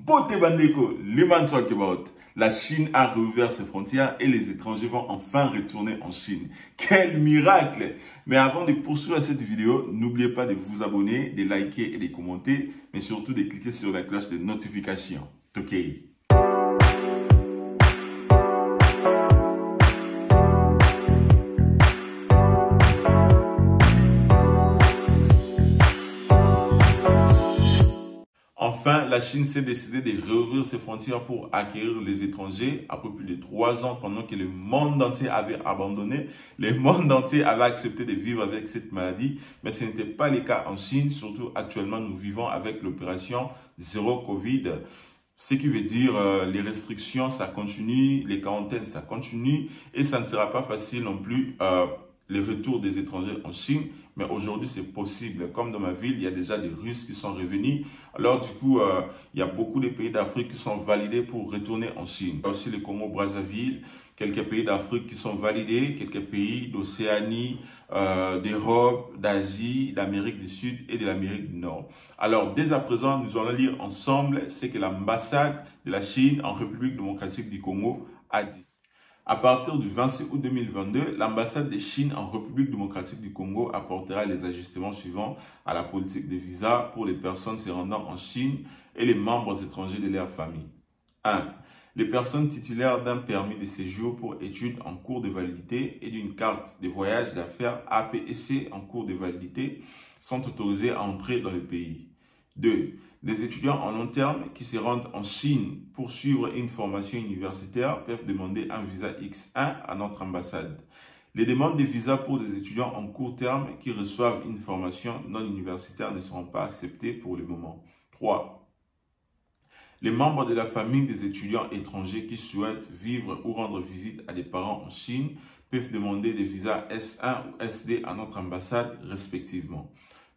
Mpote Bandeko, Liman Talk About. La Chine a rouvert ses frontières et les étrangers vont enfin retourner en Chine. Quel miracle! Mais avant de poursuivre cette vidéo, n'oubliez pas de vous abonner, de liker et de commenter, mais surtout de cliquer sur la cloche de notification. Ok? Enfin, la Chine s'est décidée de rouvrir ses frontières pour accueillir les étrangers après plus de 3 ans pendant que le monde entier avait abandonné. Le monde entier avait accepté de vivre avec cette maladie, mais ce n'était pas le cas en Chine. Surtout actuellement, nous vivons avec l'opération Zéro Covid. Ce qui veut dire les restrictions, ça continue, les quarantaines, ça continue et ça ne sera pas facile non plus le retour des étrangers en Chine. Mais aujourd'hui, c'est possible. Comme dans ma ville, il y a déjà des Russes qui sont revenus. Alors du coup, il y a beaucoup de pays d'Afrique qui sont validés pour retourner en Chine. Il y a aussi les Congo-Brazzaville, quelques pays d'Afrique qui sont validés, quelques pays d'Océanie, d'Europe, d'Asie, d'Amérique du Sud et de l'Amérique du Nord. Alors, dès à présent, nous allons lire ensemble ce que l'ambassade de la Chine en République démocratique du Congo a dit. À partir du 26 août 2022, l'ambassade de Chine en République démocratique du Congo apportera les ajustements suivants à la politique de visa pour les personnes se rendant en Chine et les membres étrangers de leur famille. 1. Les personnes titulaires d'un permis de séjour pour études en cours de validité et d'une carte de voyage d'affaires APEC en cours de validité sont autorisées à entrer dans le pays. 2. Des étudiants en long terme qui se rendent en Chine pour suivre une formation universitaire peuvent demander un visa X1 à notre ambassade. Les demandes de visa pour des étudiants en court terme qui reçoivent une formation non universitaire ne seront pas acceptées pour le moment. 3. Les membres de la famille des étudiants étrangers qui souhaitent vivre ou rendre visite à des parents en Chine peuvent demander des visas S1 ou SD à notre ambassade respectivement.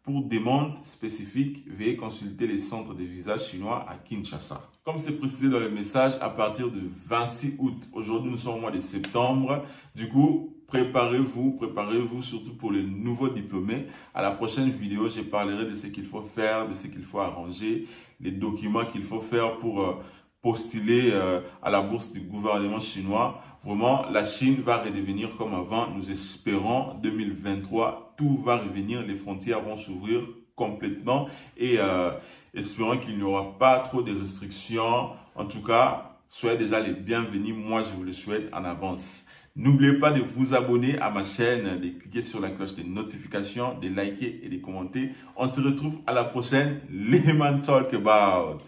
Pour demande spécifique, veuillez consulter les centres de visas chinois à Kinshasa. Comme c'est précisé dans le message, à partir du 26 août, aujourd'hui nous sommes au mois de septembre, du coup, préparez-vous surtout pour les nouveaux diplômés. À la prochaine vidéo, je parlerai de ce qu'il faut faire, de ce qu'il faut arranger, les documents qu'il faut faire pour postuler à la bourse du gouvernement chinois. Vraiment, la Chine va redevenir comme avant. Nous espérons 2023, tout va revenir, les frontières vont s'ouvrir complètement et espérons qu'il n'y aura pas trop de restrictions. En tout cas, soyez déjà les bienvenus. Moi, je vous le souhaite en avance. N'oubliez pas de vous abonner à ma chaîne, de cliquer sur la cloche de notification, de liker et de commenter. On se retrouve à la prochaine. Liman Talk About.